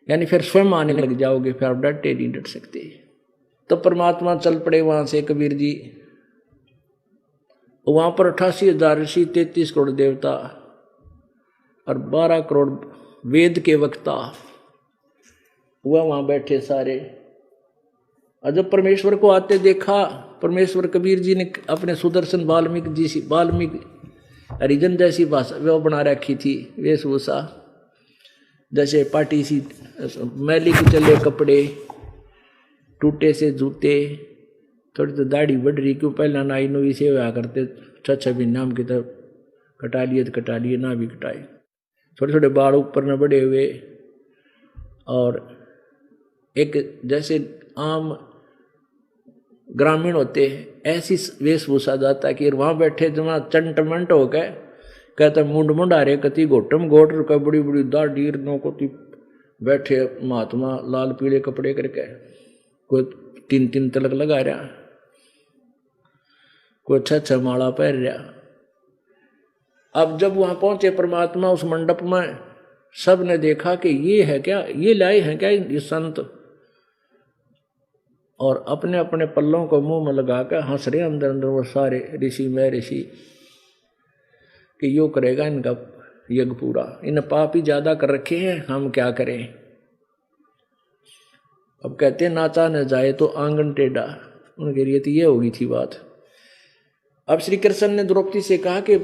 यानी फिर स्वयं आने लग जाओगे, फिर आप डटे नहीं डट सकते। तो परमात्मा चल पड़े वहां से कबीर जी। वहां पर 88,000 ऋषि, 33 करोड़ देवता और 12 करोड़ वेद के वक्ता हुआ वहां बैठे सारे। और जब परमेश्वर को आते देखा, परमेश्वर कबीर जी ने अपने सुदर्शन वाल्मीकि हरिजन जैसी भाषा वो बना रखी थी, वेशभूषा जैसे पाटी सी, मैली कुचले कपड़े, टूटे से जूते, थोड़ी तो दाढ़ी बढ़ रही, क्यों पहला नाई नुई से हुआ करते, 6 भी नाम की तरफ कटा लिए तो कटा लिए, ना भी कटाए, छोटे छोटे बाल ऊपर न बढ़े हुए। और एक जैसे आम ग्रामीण होते हैं ऐसी वेशभूषा जाता है कि वहां बैठे जमा चंटमंट हो गए, कहते मुंड मुंडारे कति घोटम घोट रुका, बड़ी बड़ी दाढ़ी नो को बैठे महात्मा लाल पीले कपड़े करके, कोई 3-3 तिलक लगा रहा, कोई 6 माला पहन रहा। अब जब वहां पहुंचे परमात्मा उस मंडप में, सब ने देखा कि ये है क्या, ये लाए हैं क्या ये संत, और अपने अपने पल्लों को मुंह में लगा कर हंस रहे अंदर अंदर वो सारे ऋषि में ऋषि, कि यो करेगा इनका यज्ञ पूरा, इन पाप ही ज्यादा कर रखे हैं, हम क्या करें। अब कहते नाचा न जाए तो आंगन टेढ़ा, उनके लिए तो ये होगी थी बात। अब श्री कृष्ण ने द्रौपदी से कहा कि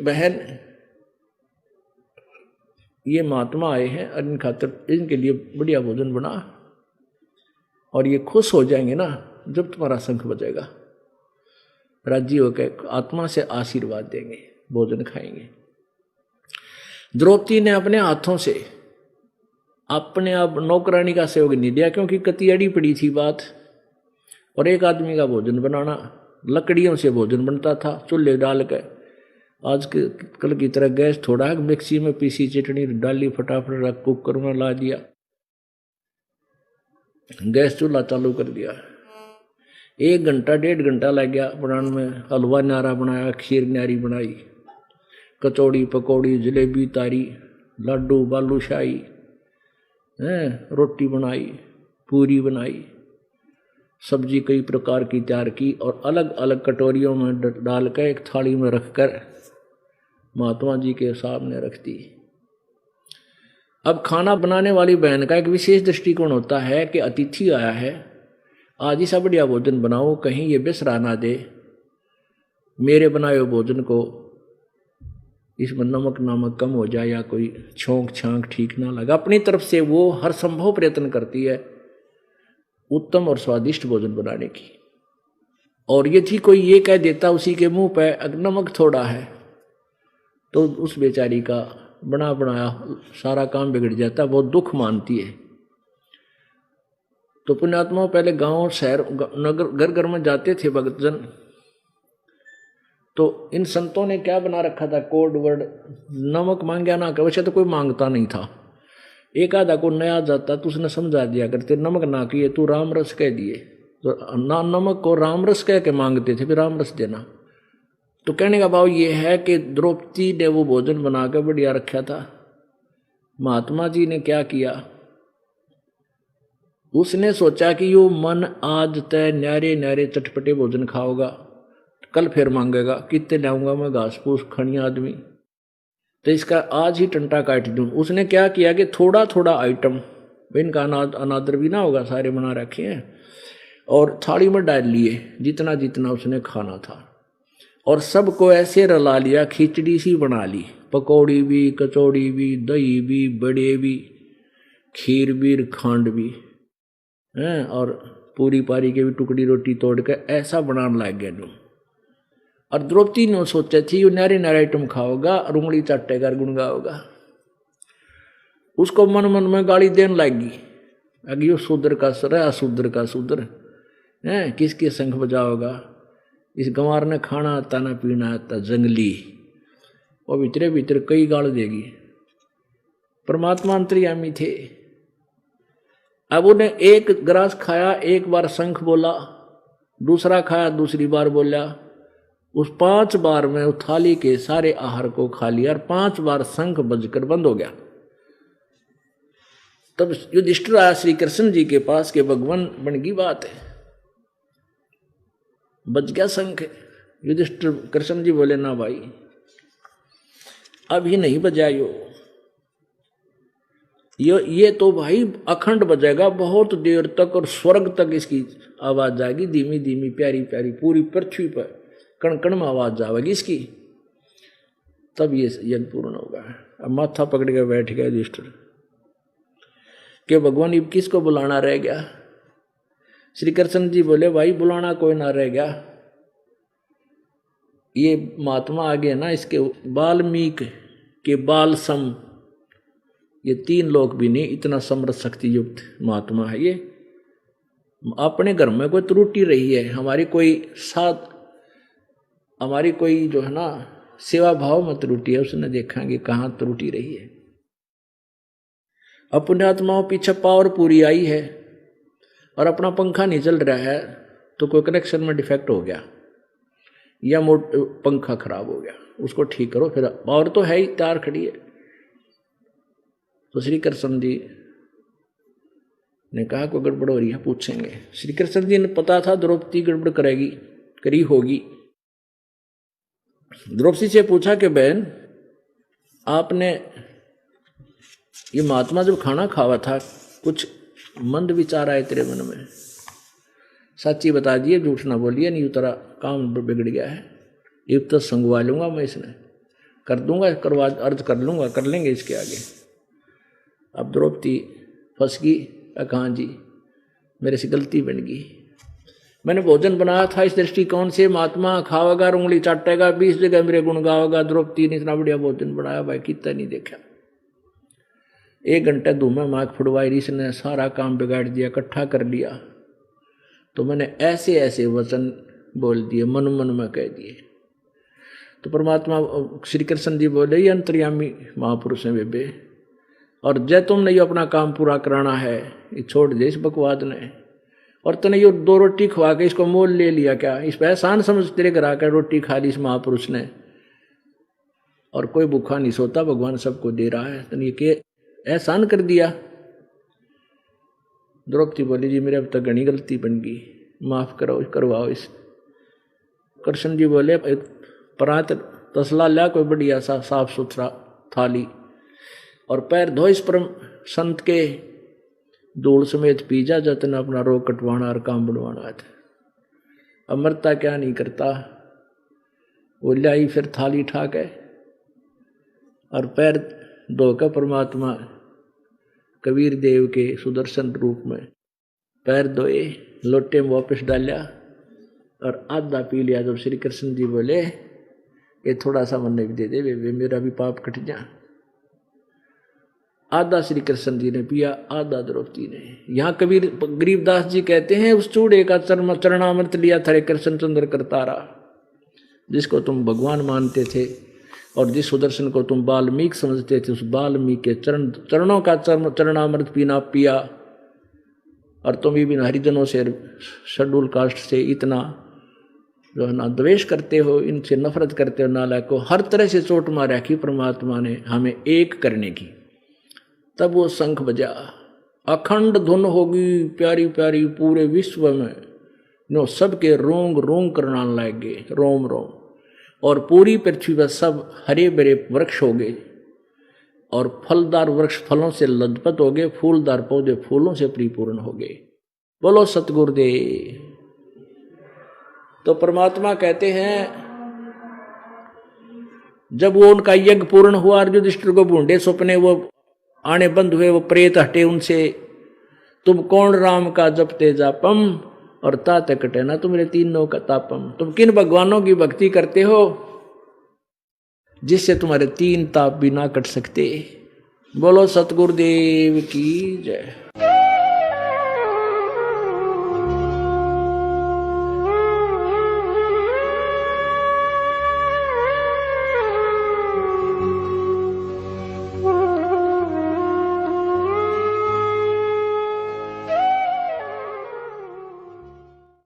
बहन ये महात्मा आए हैं और इन खातिर इनके लिए बढ़िया भोजन बना, और ये खुश हो जाएंगे ना जब तुम्हारा शंख बजेगा, राजी होकर आत्मा से आशीर्वाद देंगे, भोजन खाएंगे। द्रौपदी ने अपने हाथों से अपने आप नौकरानी का सहयोग नहीं दिया, क्योंकि कति अड़ी पड़ी थी बात, और एक आदमी का भोजन बनाना, लकड़ियों से भोजन बनता था चूल्हे डाल के, आज के कल की तरह गैस थोड़ा है, मिक्सी में पीसी चटनी डाली, फटाफट कुकर में ला दिया, गैस चूल्हा चालू कर दिया, 1 घंटा 1.5 घंटा लग गया बनाने में। हलवा न्यारा बनाया, खीर न्यारी बनाई, कचौड़ी पकौड़ी जलेबी तारी, लड्डू बालूशाही, रोटी बनाई, पूरी बनाई, सब्जी कई प्रकार की तैयार की, और अलग अलग कटोरियों में डालकर एक थाली में रखकर महात्मा जी के सामने रख दी। अब खाना बनाने वाली बहन का एक विशेष दृष्टिकोण होता है कि अतिथि आया है, आज ही सब बढ़िया भोजन बनाओ, कहीं ये बिसरा ना दे मेरे बनाए हुए भोजन को, इसमें नमक नामक कम हो जाए या कोई छोंक छांक ठीक ना लगा। अपनी तरफ से वो हर संभव प्रयत्न करती है उत्तम और स्वादिष्ट भोजन बनाने की। और यदि कोई ये कह देता उसी के मुंह पे नमक थोड़ा है, तो उस बेचारी का बना बनाया सारा काम बिगड़ जाता, बहुत दुख मानती है। तो पुण्यात्मा पहले गांव शहर नगर घर घर में जाते थे भक्तजन, तो इन संतों ने क्या बना रखा था कोड वर्ड, नमक मांगया ना कर, वैसे तो कोई मांगता नहीं था, एक आधा को नया जाता तो उसने समझा दिया करते, नमक ना किए तू राम रस कह दिए, तो ना नमक को राम रस कह के मांगते थे, फिर राम रस देना। तो कहने का भाव ये है कि द्रौपदी ने वो भोजन बनाकर बढ़िया रखा था। महात्मा जी ने क्या किया, उसने सोचा कि यो मन आज तय न्यारे न्यारे चटपटे भोजन खाओगा, कल फिर मांगेगा कितने लाऊंगा मैं घास फूस खड़ी आदमी, तो इसका आज ही टंटा काट दूं। उसने क्या किया कि थोड़ा थोड़ा आइटम, इनका अनादर भी ना होगा, सारे बना रखे हैं, और थाली में डाल लिए जितना जितना उसने खाना था, और सबको ऐसे रला लिया, खिचड़ी सी बना ली, पकौड़ी भी, कचौड़ी भी, दही भी, बड़े भी, खीर भी, खांड भी हैं, और पूरी पारी के भी टुकड़ी रोटी तोड़ के ऐसा बनाने लग गया। और द्रौपदी ने सोचा थी ये नारे नारे आइटम खाओगा और उंगली चाटेगा गुनगाओगा, उसको मन मन में गाली देने लगी, अगे शूद्र का सर है, अशूद्र का शूद्र है, किसके संग बजाओगा, इस गंवार ने खाना आता ना पीना आता, जंगली, और भीतरे भीतर कई गाल देगी। परमात्मा अंतर्यामी थे। अब उन्हें एक ग्रास खाया, एक बार शंख बोला, दूसरा खाया, दूसरी बार बोला, उस 5 बार में उस थाली के सारे आहार को खा लिया, और 5 बार शंख बजकर बंद हो गया। तब युधिष्ठिर आया श्री कृष्ण जी के पास के भगवान बन गई बात है, बच गया शंख। युधिष्ठिर कृष्ण जी बोले ना भाई अभी नहीं बजायो, ये तो भाई अखंड बजेगा बहुत देर तक और स्वर्ग तक इसकी आवाज जाएगी, धीमी धीमी प्यारी प्यारी, पूरी पृथ्वी पर कण कण में आवाज जाएगी इसकी, तब ये यज्ञ पूर्ण होगा। अब माथा पकड़ के बैठ गया युधिष्ठिर कि भगवान अब किसको बुलाना रह गया। श्री कृष्ण जी बोले भाई बुलाना कोई ना रह गया, ये महात्मा आगे ना, इसके वाल्मीकि के बाल सम, ये 3 लोग भी नहीं, इतना समर्थ शक्ति युक्त महात्मा है ये। अपने घर में कोई त्रुटि रही है, हमारी कोई जो है ना सेवा भाव में त्रुटि है, उसने देखेंगे कहाँ त्रुटि रही है। अपने आत्माओं पीछे पावर पूरी आई है और अपना पंखा नहीं चल रहा है तो कोई कनेक्शन में डिफेक्ट हो गया या पंखा खराब हो गया, उसको ठीक करो, फिर पावर तो है ही, तार खड़ी है। तो श्री कृष्ण जी ने कहा कोई गड़बड़ हो रही है, पूछेंगे। श्री कृष्ण जी ने पता था द्रौपदी गड़बड़ करी होगी। द्रौपदी से पूछा कि बहन आपने ये महात्मा जब खाना खावा था कुछ मंद विचार आए तेरे मन में, सच्ची बता दिए, झूठ ना बोलिए, नहीं उतरा काम बिगड़ गया है, ये तो संगवा लूंगा मैं, इसने कर दूंगा, अर्ज कर लूंगा, कर लेंगे इसके आगे। अब द्रौपदी फंस गई, कहाँ जी मेरे से गलती बन गई, मैंने भोजन बनाया था इस दृष्टिकोण से, महात्मा खावेगा उंगली चाटेगा 20 जगह मेरे गुण गावेगा, द्रौपदी ने इतना बढ़िया भोजन बनाया भाई कितना नहीं देखा। 1 घंटे धूमे माख फुड़वाई, इसने सारा काम बिगाड़ दिया, इकट्ठा कर लिया। तो मैंने ऐसे ऐसे वचन बोल दिए, मन मन में कह दिए। तो परमात्मा श्री कृष्ण जी बोले ये अंतर्यामी महापुरुष हैं बेबे, और जय तुमने ये अपना काम पूरा कराना है, ये छोड़ दे इस बकवाद ने, और तने ये 2 रोटी खवा के इसको मोल ले लिया क्या, इस पर एहसान समझ तेरे घर आकर रोटी खा ली इस महापुरुष ने, और कोई भूखा नहीं सोता, भगवान सबको दे रहा है, तने ये एहसान कर दिया। द्रौपदी बोली जी मेरे अब तक घनी गलती बन गई, माफ करो, करवाओ इस। कृष्ण जी बोले परात तसला ला कोई बढ़िया सा साफ सुथरा थाली, और पैर धो इस परम संत के, धूल समेत पीजा जतन अपना रोग कटवाना और काम बढ़वाना था। अमरता क्या नहीं करता, वो लाई फिर थाली ठा के और पैर धोकर परमात्मा कबीर देव के सुदर्शन रूप में पैर धोए, लोटे में वापस डाला और आधा पी लिया। जब श्री कृष्ण जी बोले ये थोड़ा सा मन भी दे दे वे, मेरा भी पाप कट जा। आधा श्री कृष्ण जी ने पिया, आधा द्रौपदी ने। यहाँ कबीर गरीबदास जी कहते हैं उस चूड़े का चरणामृत लिया था कृष्ण चंद्र करतारा, जिसको तुम भगवान मानते थे और जिस सुदर्शन को तुम वाल्मीकि समझते थे, उस वाल्मीकि के चरणों का चरणामृत पीना पिया। और तुम भी हरिजनों से, शेड्यूल कास्ट से इतना जो है ना द्वेष करते हो, इनसे नफरत करते हो, नालायक को हर तरह से चोट मार रखी परमात्मा ने हमें एक करने की। तब वो शंख बजा, अखंड धुन होगी प्यारी प्यारी पूरे विश्व में, नो सबके रोंग रोंग करना लगे, रोम रोम, और पूरी पृथ्वी पर सब हरे भरे वृक्ष हो गए और फलदार वृक्ष फलों से लदपत हो गए, फूलदार पौधे फूलों से परिपूर्ण हो गए। बोलो सतगुरुदेव। तो परमात्मा कहते हैं जब वो उनका यज्ञ पूर्ण हुआ, युधिष्ठिर को बूंदे सपने वो आने बंद हुए, वो प्रेत हटे उनसे, तुम कौन राम का जपते जापम और तात कटे ना तुम्हारे 3 का तापम। तुम किन भगवानों की भक्ति करते हो जिससे तुम्हारे 3 ताप भी ना कट सकते। बोलो सतगुरुदेव की जय।